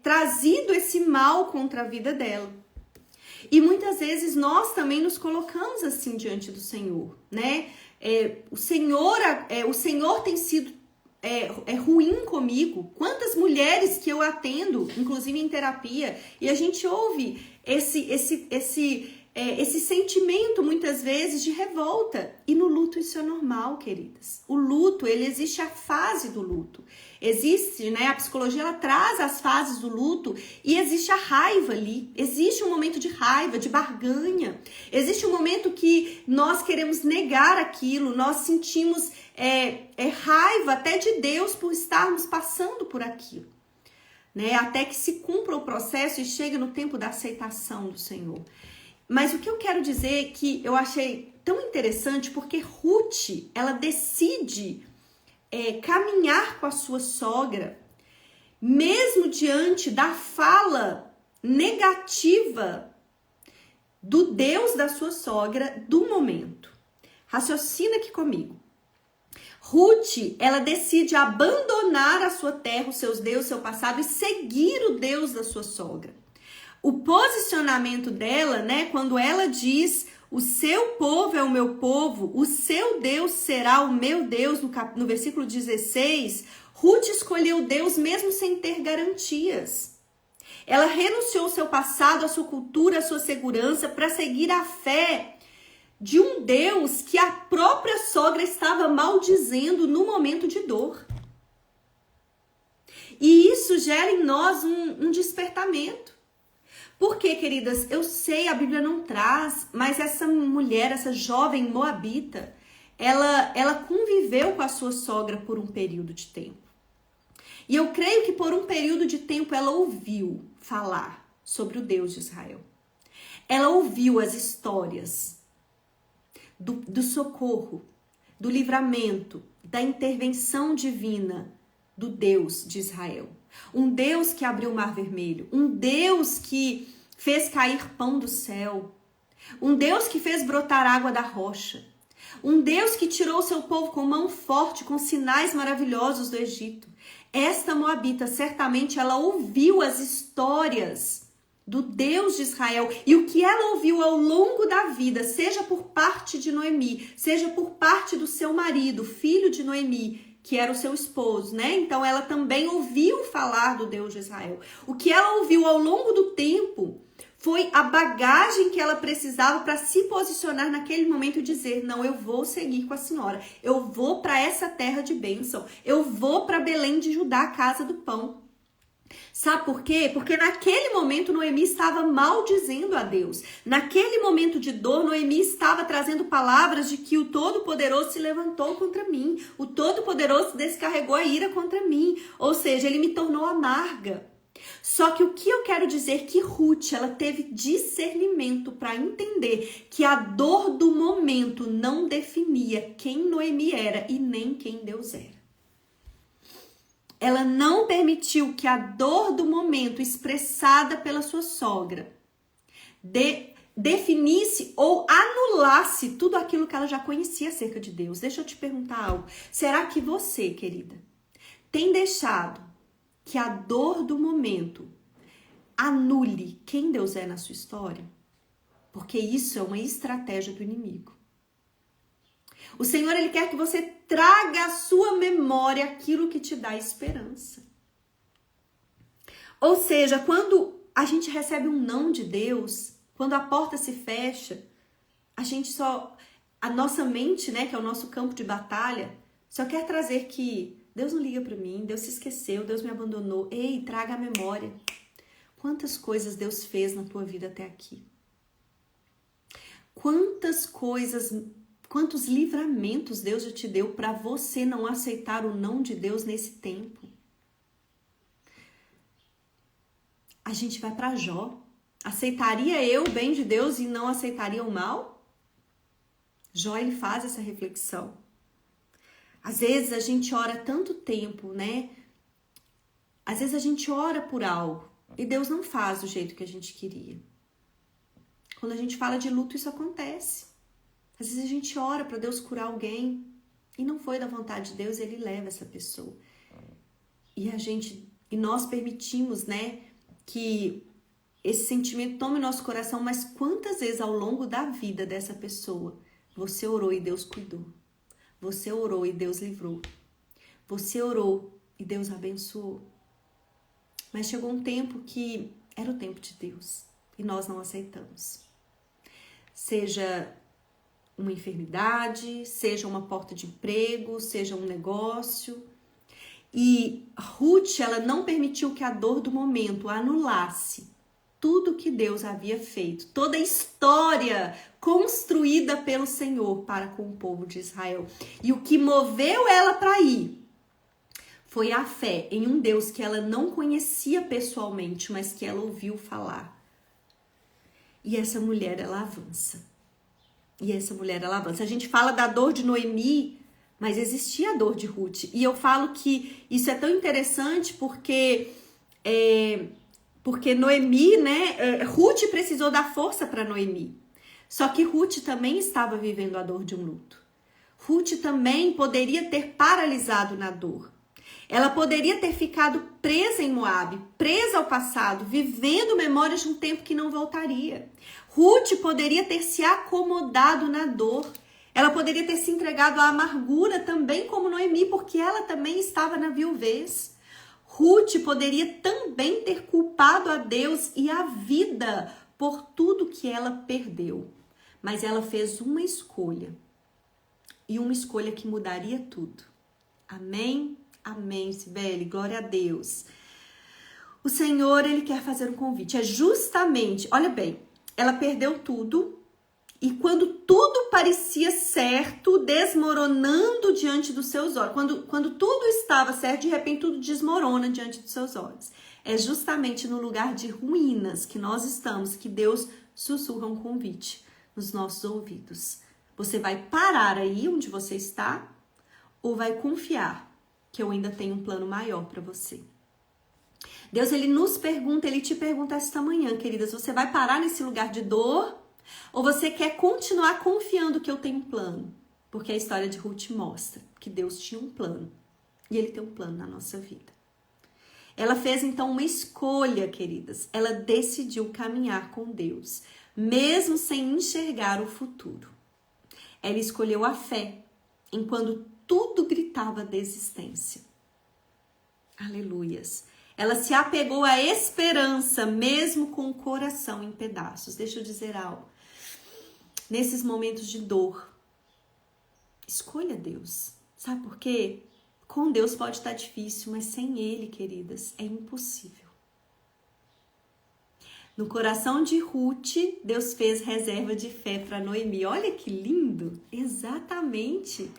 trazido esse mal contra a vida dela. E muitas vezes nós também nos colocamos assim diante do Senhor, né? O Senhor tem sido ruim comigo. Quantas mulheres que eu atendo, inclusive em terapia, e a gente ouve esse sentimento muitas vezes de revolta. E no luto isso é normal, queridas. O luto, existe a fase do luto. Existe, né? A psicologia, ela traz as fases do luto e existe a raiva ali. Existe um momento de raiva, de barganha. Existe um momento que nós queremos negar aquilo, nós sentimos raiva até de Deus por estarmos passando por aquilo, né? Até que se cumpra o processo e chegue no tempo da aceitação do Senhor. Mas o que eu quero dizer é que eu achei tão interessante porque Ruth, ela decide caminhar com a sua sogra, mesmo diante da fala negativa do Deus da sua sogra do momento. Raciocina aqui comigo. Ruth, ela decide abandonar a sua terra, os seus deuses, seu passado e seguir o Deus da sua sogra. O posicionamento dela, né, quando ela diz: o seu povo é o meu povo, o seu Deus será o meu Deus, no versículo 16, Ruth escolheu Deus mesmo sem ter garantias. Ela renunciou ao seu passado, à sua cultura, à sua segurança, para seguir a fé de um Deus que a própria sogra estava maldizendo no momento de dor. E isso gera em nós um despertamento. Porque, queridas, eu sei, a Bíblia não traz, mas essa mulher, essa jovem moabita, ela conviveu com a sua sogra por um período de tempo. E eu creio que por um período de tempo ela ouviu falar sobre o Deus de Israel. Ela ouviu as histórias do socorro, do livramento, da intervenção divina do Deus de Israel. Um Deus que abriu o Mar Vermelho, um Deus que fez cair pão do céu, um Deus que fez brotar água da rocha, um Deus que tirou seu povo com mão forte, com sinais maravilhosos do Egito. Esta moabita, certamente, ela ouviu as histórias do Deus de Israel, e o que ela ouviu ao longo da vida, seja por parte de Noemi, seja por parte do seu marido, filho de Noemi, que era o seu esposo, né? Então ela também ouviu falar do Deus de Israel. O que ela ouviu ao longo do tempo foi a bagagem que ela precisava para se posicionar naquele momento e dizer: não, eu vou seguir com a senhora, eu vou para essa terra de bênção, eu vou para Belém de Judá, a casa do pão. Sabe por quê? Porque naquele momento Noemi estava maldizendo a Deus. Naquele momento de dor, Noemi estava trazendo palavras de que o Todo-Poderoso se levantou contra mim. O Todo-Poderoso descarregou a ira contra mim. Ou seja, ele me tornou amarga. Só que o que eu quero dizer é que Ruth, ela teve discernimento para entender que a dor do momento não definia quem Noemi era e nem quem Deus era. Ela não permitiu que a dor do momento expressada pela sua sogra definisse ou anulasse tudo aquilo que ela já conhecia acerca de Deus. Deixa eu te perguntar algo. Será que você, querida, tem deixado que a dor do momento anule quem Deus é na sua história? Porque isso é uma estratégia do inimigo. O Senhor, Ele quer que você traga à sua memória aquilo que te dá esperança. Ou seja, quando a gente recebe um não de Deus, quando a porta se fecha, a nossa mente, né, que é o nosso campo de batalha, só quer trazer que Deus não liga para mim, Deus se esqueceu, Deus me abandonou. Ei, traga a memória. Quantas coisas Deus fez na tua vida até aqui? Quantos livramentos Deus já te deu para você não aceitar o não de Deus nesse tempo? A gente vai para Jó. Aceitaria eu o bem de Deus e não aceitaria o mal? Jó, ele faz essa reflexão. Às vezes a gente ora tanto tempo, né? Às vezes a gente ora por algo e Deus não faz do jeito que a gente queria. Quando a gente fala de luto, isso acontece. Às vezes a gente ora para Deus curar alguém e não foi da vontade de Deus, Ele leva essa pessoa. E nós permitimos, né, que esse sentimento tome nosso coração, mas quantas vezes ao longo da vida dessa pessoa você orou e Deus cuidou? Você orou e Deus livrou? Você orou e Deus abençoou? Mas chegou um tempo que era o tempo de Deus e nós não aceitamos. Seja uma enfermidade, seja uma porta de emprego, seja um negócio. E Ruth, ela não permitiu que a dor do momento anulasse tudo que Deus havia feito, toda a história construída pelo Senhor para com o povo de Israel. E o que moveu ela para ir foi a fé em um Deus que ela não conhecia pessoalmente, mas que ela ouviu falar. E essa mulher, ela avança. A gente fala da dor de Noemi, mas existia a dor de Ruth. E eu falo que isso é tão interessante porque Noemi, né? Ruth precisou dar força para Noemi. Só que Ruth também estava vivendo a dor de um luto. Ruth também poderia ter paralisado na dor. Ela poderia ter ficado presa em Moabe, presa ao passado, vivendo memórias de um tempo que não voltaria. Ruth poderia ter se acomodado na dor. Ela poderia ter se entregado à amargura também como Noemi, porque ela também estava na viuvez. Ruth poderia também ter culpado a Deus e a vida por tudo que ela perdeu. Mas ela fez uma escolha. E uma escolha que mudaria tudo. Amém? Amém, Sibeli. Glória a Deus. O Senhor, Ele quer fazer um convite. É justamente, olha bem, ela perdeu tudo. E quando tudo parecia certo, desmoronando diante dos seus olhos. Quando tudo estava certo, de repente tudo desmorona diante dos seus olhos. É justamente no lugar de ruínas que nós estamos que Deus sussurra um convite nos nossos ouvidos. Você vai parar aí onde você está ou vai confiar que eu ainda tenho um plano maior para você? Deus, Ele nos pergunta, Ele te pergunta esta manhã, queridas, você vai parar nesse lugar de dor? Ou você quer continuar confiando que eu tenho um plano? Porque a história de Ruth mostra que Deus tinha um plano. E Ele tem um plano na nossa vida. Ela fez então uma escolha, queridas. Ela decidiu caminhar com Deus, mesmo sem enxergar o futuro. Ela escolheu a fé, enquanto tudo gritava desistência. Aleluias. Ela se apegou à esperança, mesmo com o coração em pedaços. Deixa eu dizer algo. Nesses momentos de dor, escolha Deus. Sabe por quê? Com Deus pode estar difícil, mas sem Ele, queridas, é impossível. No coração de Ruth, Deus fez reserva de fé para Noemi. Olha que lindo! Exatamente.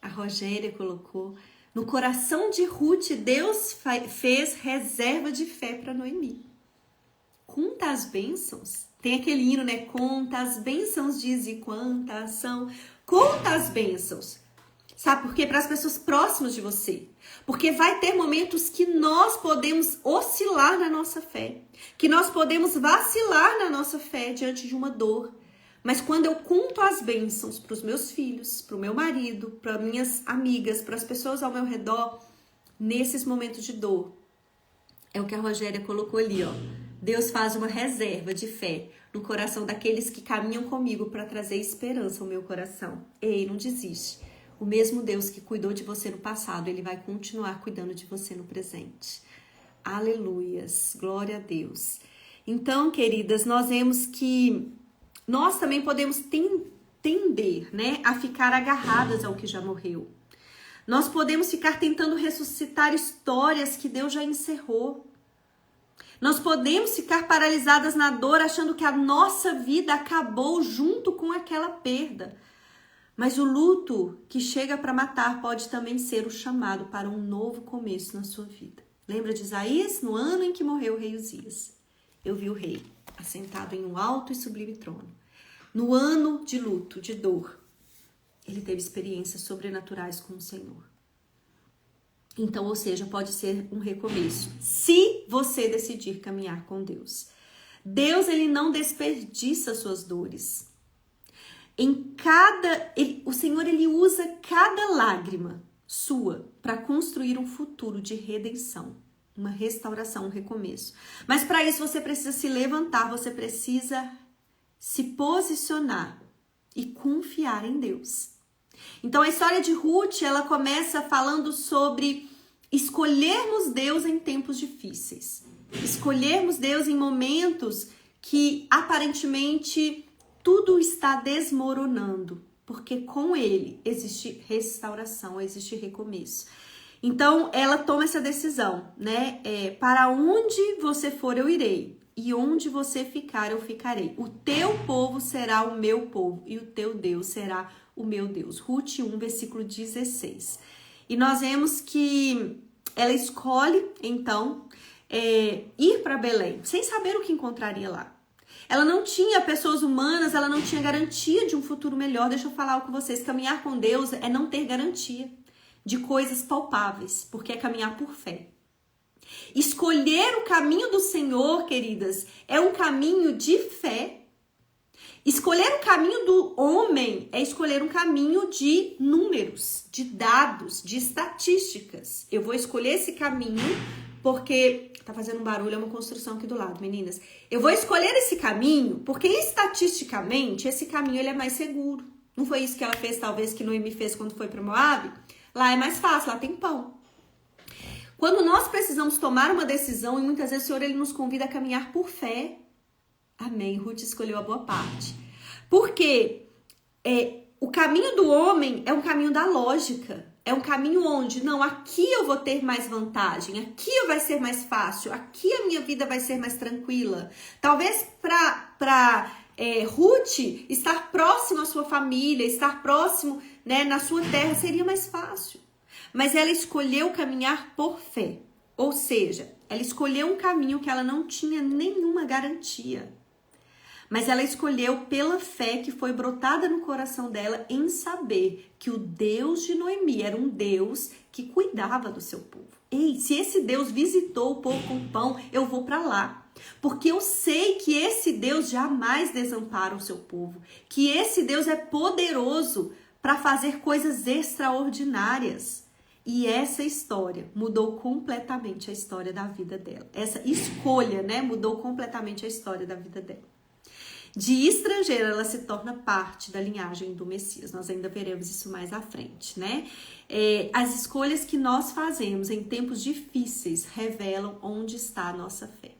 A Rogéria colocou. No coração de Ruth, Deus fez reserva de fé para Noemi. Conta as bênçãos. Tem aquele hino, né? Conta as bênçãos, diz e quantas são. Conta as bênçãos. Sabe por quê? Para as pessoas próximas de você. Porque vai ter momentos que nós podemos oscilar na nossa fé. Que nós podemos vacilar na nossa fé diante de uma dor. Mas quando eu conto as bênçãos para os meus filhos, para o meu marido, para minhas amigas, para as pessoas ao meu redor, nesses momentos de dor, é o que a Rogéria colocou ali, ó. Deus faz uma reserva de fé no coração daqueles que caminham comigo para trazer esperança ao meu coração. Ei, não desiste. O mesmo Deus que cuidou de você no passado, Ele vai continuar cuidando de você no presente. Aleluias, glória a Deus. Então, queridas, nós vemos que nós também podemos tender, né, a ficar agarradas ao que já morreu. Nós podemos ficar tentando ressuscitar histórias que Deus já encerrou. Nós podemos ficar paralisadas na dor, achando que a nossa vida acabou junto com aquela perda. Mas o luto que chega para matar pode também ser o chamado para um novo começo na sua vida. Lembra de Isaías? No ano em que morreu o rei Uzias, eu vi o rei assentado em um alto e sublime trono. No ano de luto, de dor, ele teve experiências sobrenaturais com o Senhor. Então, ou seja, pode ser um recomeço, se você decidir caminhar com Deus. Deus, Ele não desperdiça suas dores. O Senhor, Ele usa cada lágrima sua para construir um futuro de redenção uma restauração, um recomeço. Mas para isso você precisa se levantar, você precisa se posicionar e confiar em Deus. Então a história de Ruth, ela começa falando sobre escolhermos Deus em tempos difíceis. Escolhermos Deus em momentos que aparentemente tudo está desmoronando, porque com Ele existe restauração, existe recomeço. Então ela toma essa decisão, né? Para onde você for eu irei, e onde você ficar eu ficarei. O teu povo será o meu povo e o teu Deus será o meu Deus. Ruth 1, versículo 16. E nós vemos que ela escolhe, então, ir para Belém, sem saber o que encontraria lá. Ela não tinha pessoas humanas, ela não tinha garantia de um futuro melhor. Deixa eu falar algo com vocês. Caminhar com Deus é não ter garantia de coisas palpáveis, porque é caminhar por fé. Escolher o caminho do Senhor, queridas, é um caminho de fé. Escolher o caminho do homem é escolher um caminho de números, de dados, de estatísticas. Eu vou escolher esse caminho porque... Tá fazendo um barulho, é uma construção aqui do lado, meninas. Eu vou escolher esse caminho porque estatisticamente esse caminho ele é mais seguro. Não foi isso que ela fez, talvez, que Noemi fez quando foi para Moab? Lá é mais fácil, lá tem pão. Quando nós precisamos tomar uma decisão, e muitas vezes o Senhor ele nos convida a caminhar por fé. Amém. Ruth escolheu a boa parte. Porque o caminho do homem é um caminho da lógica. É um caminho onde, não, aqui eu vou ter mais vantagem, aqui vai ser mais fácil, aqui a minha vida vai ser mais tranquila. Talvez para Ruth estar próximo à sua família, estar próximo, né, na sua terra seria mais fácil. Mas ela escolheu caminhar por fé. Ou seja, ela escolheu um caminho que ela não tinha nenhuma garantia. Mas ela escolheu pela fé que foi brotada no coração dela em saber que o Deus de Noemi era um Deus que cuidava do seu povo. Ei, se esse Deus visitou o povo com pão, eu vou para lá. Porque eu sei que esse Deus jamais desampara o seu povo. Que esse Deus é poderoso para fazer coisas extraordinárias. E essa história mudou completamente a história da vida dela. Essa escolha, né, mudou completamente a história da vida dela. De estrangeira, ela se torna parte da linhagem do Messias. Nós ainda veremos isso mais à frente, né? As escolhas que nós fazemos em tempos difíceis revelam onde está a nossa fé.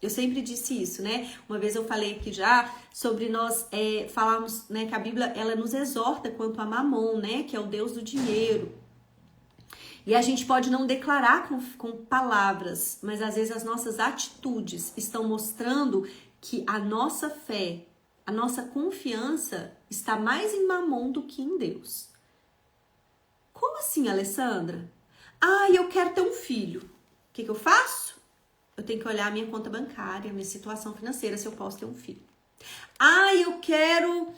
Eu sempre disse isso, né? Uma vez eu falei aqui já sobre nós falarmos, né, que a Bíblia ela nos exorta quanto a Mamon, né? Que é o Deus do dinheiro. E a gente pode não declarar com palavras, mas às vezes as nossas atitudes estão mostrando que a nossa fé, a nossa confiança está mais em Mamon do que em Deus. Como assim, Alessandra? Eu quero ter um filho. O que eu faço? Eu tenho que olhar a minha conta bancária, a minha situação financeira, se eu posso ter um filho. Eu quero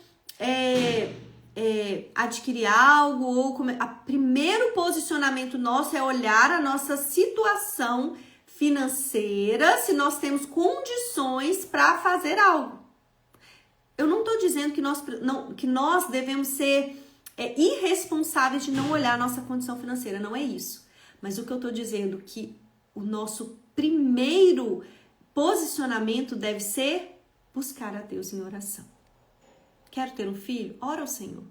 adquirir algo. O primeiro posicionamento nosso é olhar a nossa situação financeira, se nós temos condições para fazer algo. Eu não estou dizendo que nós devemos ser irresponsáveis de não olhar a nossa condição financeira, não é isso. Mas o que eu estou dizendo é que o nosso primeiro posicionamento deve ser buscar a Deus em oração. Quero ter um filho? Ora ao Senhor.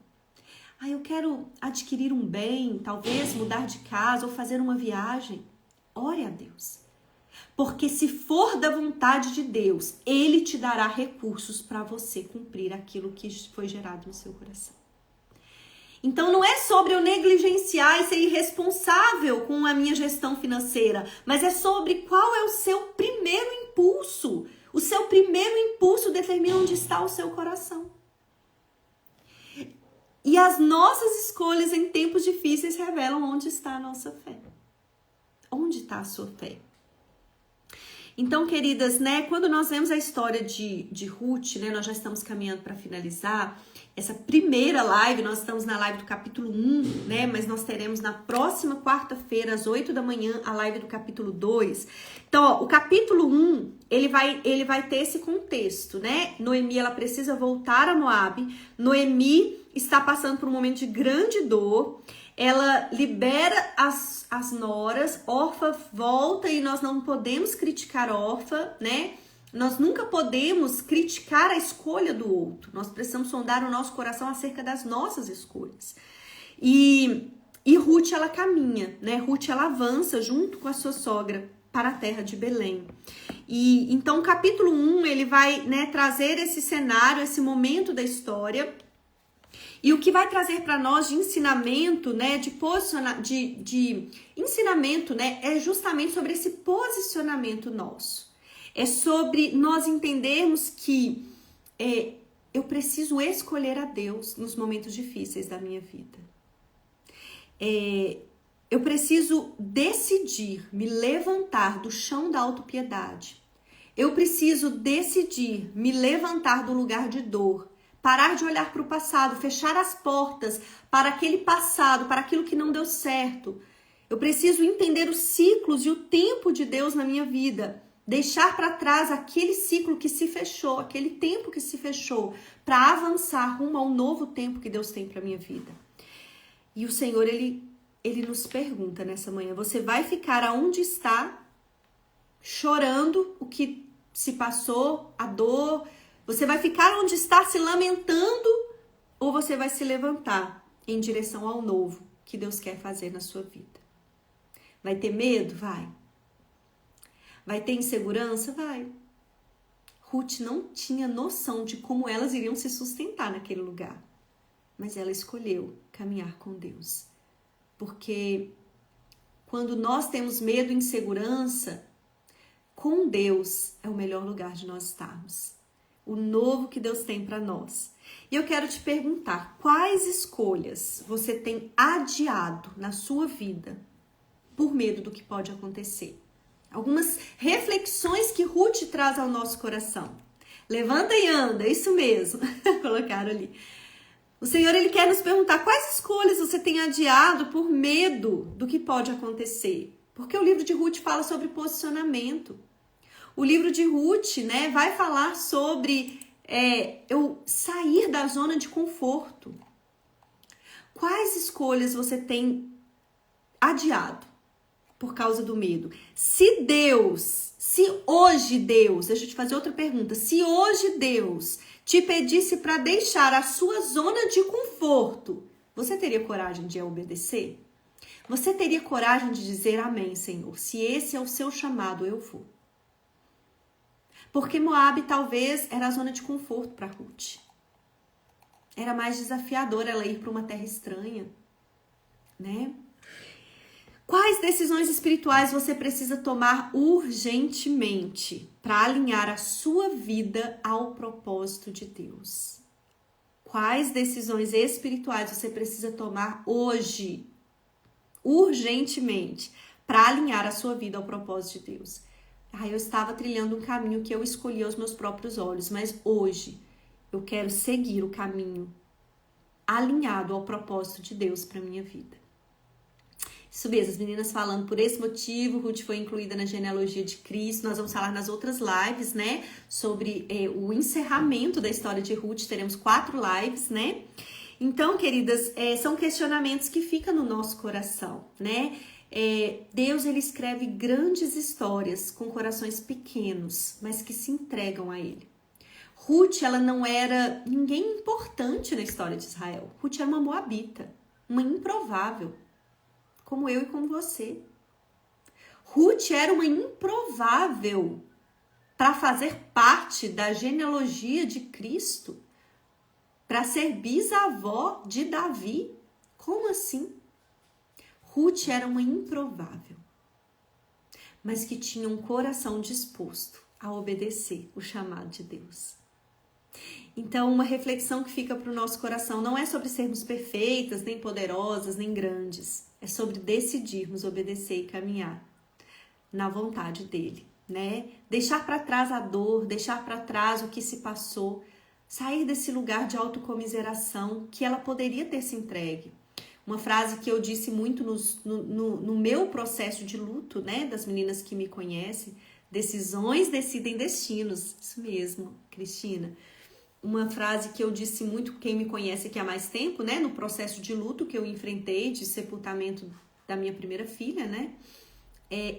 Eu quero adquirir um bem, talvez mudar de casa ou fazer uma viagem. Ore a Deus. Porque se for da vontade de Deus, Ele te dará recursos para você cumprir aquilo que foi gerado no seu coração. Então não é sobre eu negligenciar e ser irresponsável com a minha gestão financeira, mas é sobre qual é o seu primeiro impulso. O seu primeiro impulso determina onde está o seu coração. E as nossas escolhas em tempos difíceis revelam onde está a nossa fé. Onde está a sua fé? Então, queridas, né, quando nós vemos a história de Ruth, né, nós já estamos caminhando para finalizar essa primeira live, nós estamos na live do capítulo 1, né, mas nós teremos na próxima quarta-feira, às 8 da manhã, a live do capítulo 2. Então, o capítulo 1, ele vai ter esse contexto, né, Noemi, ela precisa voltar a Moab, Noemi está passando por um momento de grande dor, ela libera as noras, Orfa volta e nós não podemos criticar Orfa, né? Nós nunca podemos criticar a escolha do outro. Nós precisamos sondar o nosso coração acerca das nossas escolhas. E Ruth, ela caminha, né? Ruth, ela avança junto com a sua sogra para a terra de Belém. E então, o capítulo 1, ele vai, né, trazer esse cenário, esse momento da história. E o que vai trazer para nós de ensinamento, né, de ensinamento, né, é justamente sobre esse posicionamento nosso. É sobre nós entendermos que eu preciso escolher a Deus nos momentos difíceis da minha vida. Eu preciso decidir me levantar do chão da autopiedade. Eu preciso decidir me levantar do lugar de dor. Parar de olhar para o passado, fechar as portas para aquele passado, para aquilo que não deu certo. Eu preciso entender os ciclos e o tempo de Deus na minha vida. Deixar para trás aquele ciclo que se fechou, aquele tempo que se fechou, para avançar rumo ao novo tempo que Deus tem para minha vida. E o Senhor, Ele nos pergunta nessa manhã, você vai ficar aonde está, chorando o que se passou, a dor? Você vai ficar onde está se lamentando ou você vai se levantar em direção ao novo que Deus quer fazer na sua vida? Vai ter medo? Vai. Vai ter insegurança? Vai. Ruth não tinha noção de como elas iriam se sustentar naquele lugar, mas ela escolheu caminhar com Deus. Porque quando nós temos medo e insegurança, com Deus é o melhor lugar de nós estarmos. O novo que Deus tem para nós. E eu quero te perguntar, quais escolhas você tem adiado na sua vida por medo do que pode acontecer? Algumas reflexões que Ruth traz ao nosso coração. Levanta e anda, isso mesmo. Colocaram ali. O Senhor, Ele quer nos perguntar quais escolhas você tem adiado por medo do que pode acontecer. Porque o livro de Ruth fala sobre posicionamento. O livro de Ruth, né, vai falar sobre eu sair da zona de conforto. Quais escolhas você tem adiado por causa do medo? Se hoje Deus, deixa eu te fazer outra pergunta. Se hoje Deus te pedisse para deixar a sua zona de conforto, você teria coragem de obedecer? Você teria coragem de dizer amém, Senhor? Se esse é o seu chamado, eu vou. Porque Moabe talvez era a zona de conforto para Ruth. Era mais desafiador ela ir para uma terra estranha, né? Quais decisões espirituais você precisa tomar urgentemente para alinhar a sua vida ao propósito de Deus? Quais decisões espirituais você precisa tomar hoje, urgentemente, para alinhar a sua vida ao propósito de Deus? Eu estava trilhando um caminho que eu escolhi aos meus próprios olhos, mas hoje eu quero seguir o caminho alinhado ao propósito de Deus para minha vida. Isso mesmo, as meninas falando por esse motivo, Ruth foi incluída na genealogia de Cristo. Nós vamos falar nas outras lives, né, sobre o encerramento da história de Ruth. Teremos 4 lives, né? Então, queridas, são questionamentos que ficam no nosso coração, né? Deus, Ele escreve grandes histórias com corações pequenos, mas que se entregam a Ele. Ruth, ela não era ninguém importante na história de Israel. Ruth era uma moabita, uma improvável, como eu e como você. Ruth era uma improvável para fazer parte da genealogia de Cristo, para ser bisavó de Davi. Como assim? Ruth era uma improvável, mas que tinha um coração disposto a obedecer o chamado de Deus. Então, uma reflexão que fica para o nosso coração não é sobre sermos perfeitas, nem poderosas, nem grandes. É sobre decidirmos obedecer e caminhar na vontade dele, né? Deixar para trás a dor, deixar para trás o que se passou, sair desse lugar de autocomiseração que ela poderia ter se entregue. Uma frase que eu disse muito no meu processo de luto, né? Das meninas que me conhecem. Decisões decidem destinos. Isso mesmo, Cristina. uma frase que eu disse muito, quem me conhece aqui há mais tempo, né? No processo de luto que eu enfrentei, de sepultamento da minha primeira filha, né?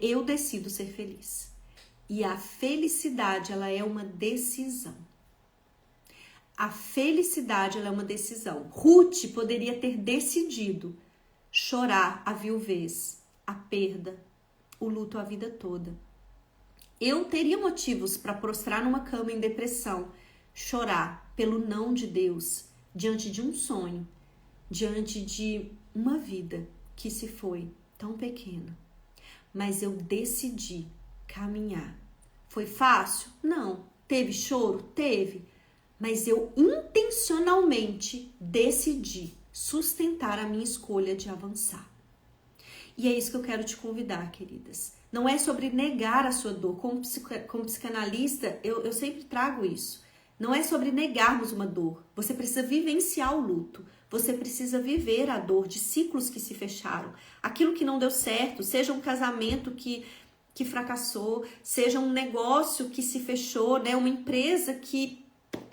Eu decido ser feliz. E a felicidade, ela é uma decisão. A felicidade, ela é uma decisão. Ruth poderia ter decidido chorar a viuvez, a perda, o luto a vida toda. Eu teria motivos para prostrar numa cama em depressão, chorar pelo não de Deus, diante de um sonho, diante de uma vida que se foi tão pequena. Mas eu decidi caminhar. Foi fácil? Não. Teve choro? Teve. Mas eu intencionalmente decidi sustentar a minha escolha de avançar. E é isso que eu quero te convidar, queridas. Não é sobre negar a sua dor. Como psicanalista, eu sempre trago isso. Não é sobre negarmos uma dor. Você precisa vivenciar o luto. Você precisa viver a dor de ciclos que se fecharam. Aquilo que não deu certo, seja um casamento que fracassou, seja um negócio que se fechou, né? Uma empresa que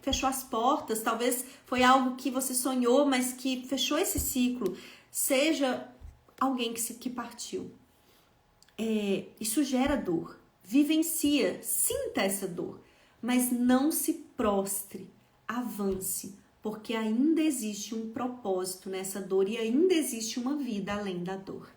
fechou as portas. Talvez foi algo que você sonhou, mas que fechou esse ciclo. Seja alguém que partiu. Isso gera dor. Vivencia, sinta essa dor. Mas não se prostre, avance, porque ainda existe um propósito nessa dor e ainda existe uma vida além da dor.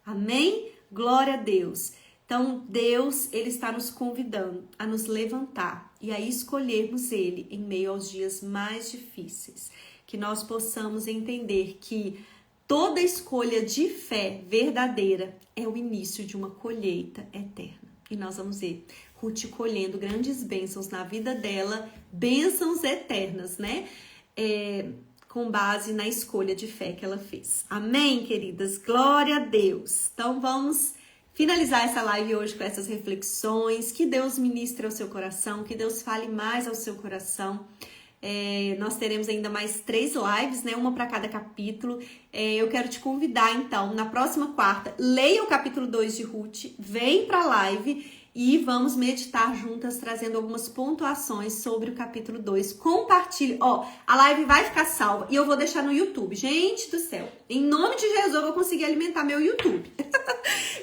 Amém? Glória a Deus. Então, Deus, Ele está nos convidando a nos levantar e a escolhermos Ele em meio aos dias mais difíceis. Que nós possamos entender que toda escolha de fé verdadeira é o início de uma colheita eterna. E nós vamos ver Ruth colhendo grandes bênçãos na vida dela, bênçãos eternas, né? Com base na escolha de fé que ela fez. Amém, queridas? Glória a Deus! Então vamos finalizar essa live hoje com essas reflexões. Que Deus ministre ao seu coração, que Deus fale mais ao seu coração. Nós teremos ainda mais 3 lives, né? Uma para cada capítulo. Eu quero te convidar, então, na próxima quarta, leia o capítulo 2 de Ruth, vem para a live e vamos meditar juntas, trazendo algumas pontuações sobre o capítulo 2. Compartilhe. A live vai ficar salva e eu vou deixar no YouTube. Gente do céu, em nome de Jesus, eu vou conseguir alimentar meu YouTube.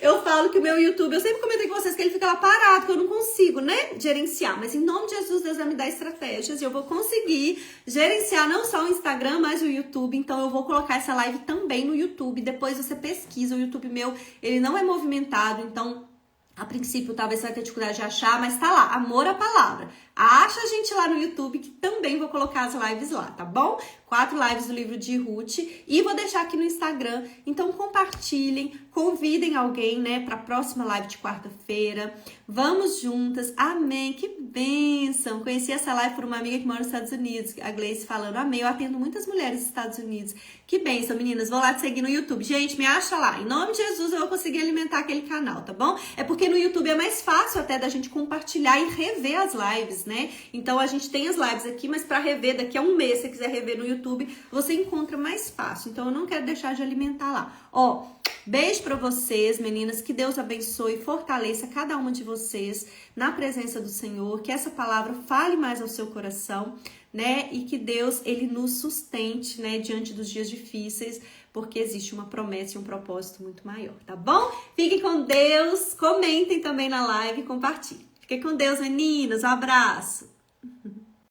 Eu falo que o meu YouTube, eu sempre comentei com vocês que ele fica lá parado, que eu não consigo, né, gerenciar. Mas em nome de Jesus, Deus vai me dar estratégias e eu vou conseguir gerenciar não só o Instagram, mas o YouTube. Então eu vou colocar essa live também no YouTube. Depois você pesquisa, o YouTube meu, ele não é movimentado, então a princípio talvez você vai ter dificuldade de achar, mas tá lá, amor à palavra. Acha a gente lá no YouTube, que também vou colocar as lives lá, tá bom? 4 lives do livro de Ruth e vou deixar aqui no Instagram. Então compartilhem, convidem alguém, né, para a próxima live de quarta-feira. Vamos juntas. Amém. Que bênção. Conheci essa live por uma amiga que mora nos Estados Unidos, a Gleice falando. Amém. Eu atendo muitas mulheres nos Estados Unidos. Que bênção, meninas. Vou lá te seguir no YouTube. Gente, me acha lá. Em nome de Jesus, eu vou conseguir alimentar aquele canal, tá bom? É porque no YouTube é mais fácil até da gente compartilhar e rever as lives, né? Então a gente tem as lives aqui, mas para rever daqui a um mês, se você quiser rever no YouTube, você encontra mais fácil. Então eu não quero deixar de alimentar lá. Beijo para vocês, meninas. Que Deus abençoe e fortaleça cada uma de vocês na presença do Senhor. Que essa palavra fale mais ao seu coração, né? E que Deus, Ele nos sustente, né? Diante dos dias difíceis, porque existe uma promessa e um propósito muito maior, tá bom? Fiquem com Deus. Comentem também na live e compartilhem. Fiquem com Deus, meninas. Um abraço.